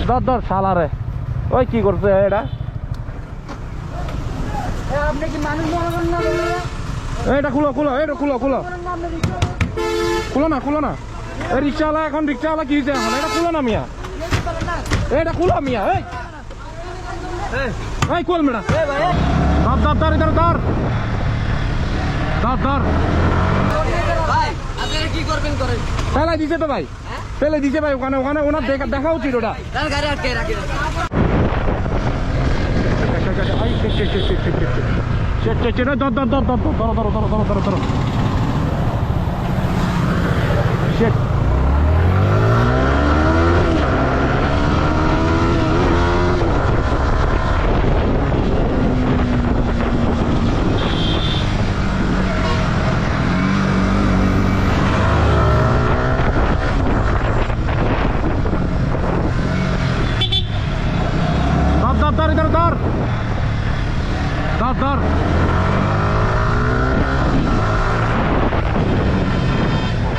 ধর ধর শালারে ওই কি করছে এটা আপনি কি মানুষ মনে করেন না? এটা খুলো খুলো এটা খুলো খুলো খুলো না খুলো না এই রিক্সাওয়ালা এখন রিক্সাওয়ালা কি হয়েছে এখন এটা খুলো না মিয়া এটা খুলো মিয়া এই কোল মেডা ধর ধর ধর ধর ধর ধর ধর ভাই আপনারা কি করবেন করেন। ফেলে দিছে তো ভাই ফেলে দিছে ভাই ওখানে ওখানে ওনার দেখা উচিত ওটা গাড়ি আটকে রাখি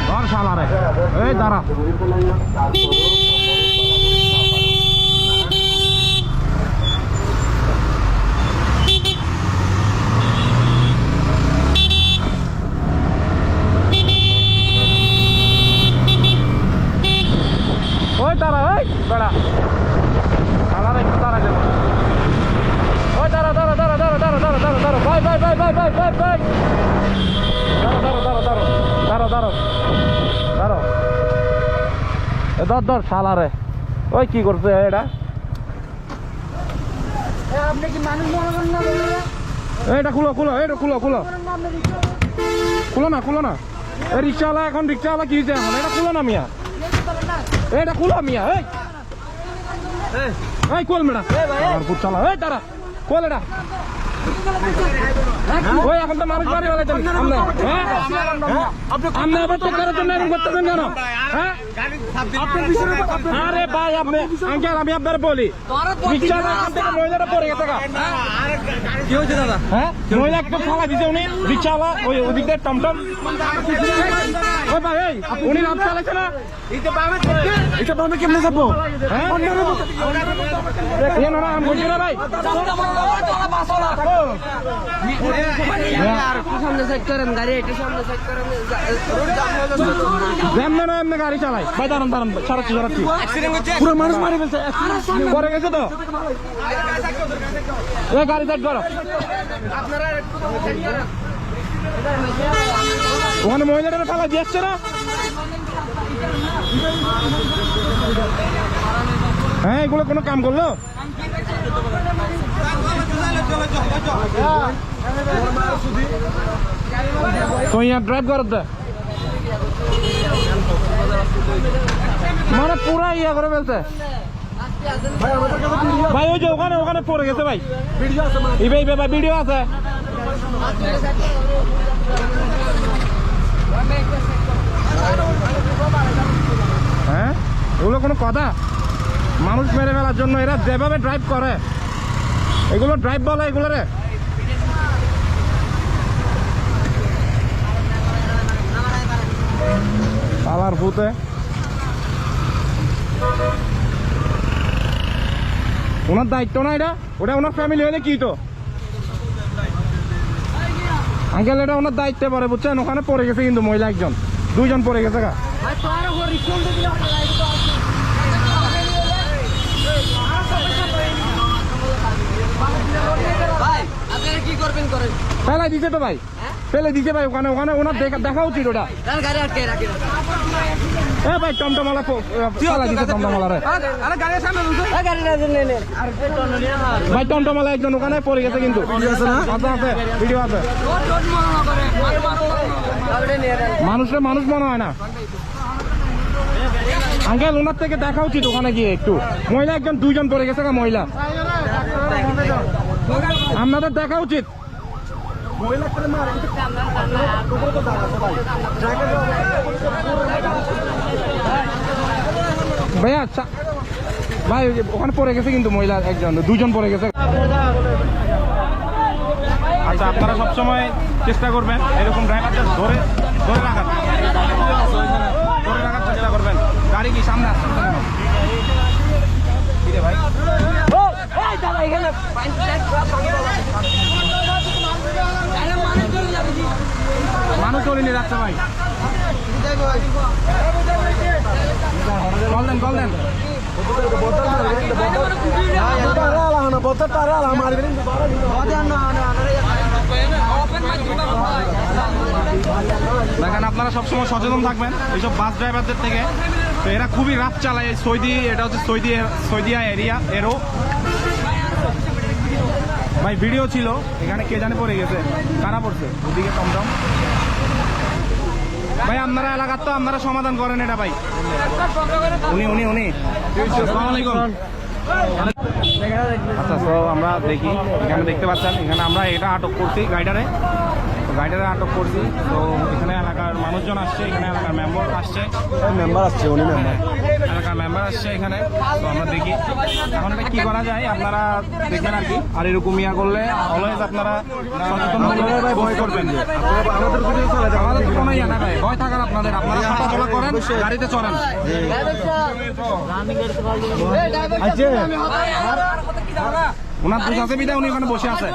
ধর শালারে এই দাঁড়া ওই দাঁড়া এই বেড়া শালারে একটু দাঁড়া যাবে ওই দাঁড়া দাঁড়া দাঁড়া দাঁড়া দাঁড়া দাঁড়া দাঁড়া দাঁড়া ভাই ভাই ভাই ভাই ভাই ভাই ভাই দাঁড়া দাঁড়া দাঁড়া দাঁড়া দাঁড়া দাঁড়া দাঁড়া এ ধর ধর শালারে ওই কি করছে এটা আপনি কি মানুষ মনে করেন না? এটা খুলো খুলো এটা খুলো খুলো খুলো না খুলো না এই রিক্সাওয়ালা এখন রিক্সাওয়ালা কি হয়েছে এখন এটা খুলো না মিয়া এটা খুলো মিয়া এই কোল মেডা আমার পুত শালা এই দাঁড়া কোল এটা ওই এখন তো মানুষ বাড়ি বেলাইতেন আপনি আবার তো করার জন্য এরকম করতেছেন কেন হ্যাঁ আরে ভাই আপনি আঙ্কেল আমি আপনার বলি রিক্সাওয়ালা এখান থেকে মহিলাটা পড়ে গেছে কি হয়েছে দাদা? হ্যাঁ মহিলা একটু ফালা দিছে উনি রিক্সাওয়ালা ওই ওদিক দিয়ে টমটম ওই ভাই এই উনি নাম চালাইছে না এটা বামে কেমনে যাবো হ্যাঁ আমি বলছি না ভাই সামনে সাইড করেন গাড়ি একটু সামনে সাইড করেন যেমন না এমনি গাড়ি চালাই ভাই দাঁড়ান দাঁড়ান সারাচ্ছি সারাচ্ছি পুরো মানুষ মারি ফেলছে পরে গেছে তো এই গাড়ি সাইড করো ওখানে মহিলাটা ফেলা দিয়ে আসছে না হ্যাঁ এগুলো কোনো কাম করলো তো यहाँ ड्राइव कर दे মানে পুরা ইয়া করে ফেলছে ভাই ওই যে ওখানে ওখানে পড়ে গেছে ভাই ভিডিও ভাই ভিডিও আছে হ্যাঁ এগুলো কোনো কথা মানুষ মেরে ফেলার জন্য এরা যেভাবে ড্রাইভ করে এগুলো ড্রাইভ বলে এগুলো রে পালার ভূতে ওনার দায়িত্ব না এটা ওটা ওনার ফ্যামিলি হলে কি তো আঙ্কেল এটা ওনার দায়িত্বে পড়ে বুঝছেন ওখানে পড়ে গেছে কিন্তু মহিলা একজন দুইজন পড়ে গেছে গা ভাই আপনারা কি করবেন করেন। ফেলে দিছে তো ভাই ফেলে দিছে ভাই ওখানে ওখানে ওনার দেখা উচিত ওটা গাড়ি আটকে রাখি হ্যাঁ ভাই টমটমালা ফেলা দিছে টমটমালারে ভাই টমটমালা একজন ওখানে পড়ে গেছে কিন্তু আছে ভিডিও আছে মানুষের মানুষ মনে হয় না আঙ্কেল ওনার থেকে দেখা উচিত ওখানে গিয়ে একটু মহিলা একজন দুইজন পড়ে গেছে মহিলা আপনাদের দেখা উচিত ভাইয়া আচ্ছা ভাই ওখানে পড়ে গেছে কিন্তু মহিলা একজন দুজন পড়ে গেছে আচ্ছা আপনারা সবসময় চেষ্টা করবেন এরকম ড্রাইভারদের ধরে ধরে রাখার চেষ্টা করবেন গাড়ি কি সামনে আসছে ভাই কল দেন কল দেন দেখেন আপনারা সবসময় সচেতন থাকবেন এইসব বাস ড্রাইভারদের থেকে। তো এরা খুবই রাফ চালায় এই সৌদি, এটা হচ্ছে সৌদিয়া এরিয়া এরও। ভাই ভিডিও ছিল এখানে, কে জানে পড়ে গেছে, কারা পড়ছে ওদিকে টমটম। ভাই আপনারা এলাকার তো আপনারা সমাধান করেন এটা ভাই। উনি উনি উনি আসসালামু আলাইকুম। আচ্ছা তো আমরা দেখি, এখানে দেখতে পাচ্ছেন এখানে আমরা এটা আটক করছি গাইডারে, তো গাইডারে আটক করছি। তো এখানে এলাকার মানুষজন আসছে, এখানে এলাকার মেম্বার আসছে, এলাকার মেম্বার আসছে এখানে। তো আমরা দেখি এখন এটা কি করা যায়, আপনারা দেখবেন আর কি। আর এরকম ইয়া করলে অলওয়েজ আপনারা সচেতন ভয় করবেন। আমাদের কোনো ইয়া না ভাই, ভয় থাকার আপনাদের, আপনারা হাঁটাচলা করেন, গাড়িতে চলেন। ওনার দুধ আছে বিদায় উনি ওখানে বসে আছে।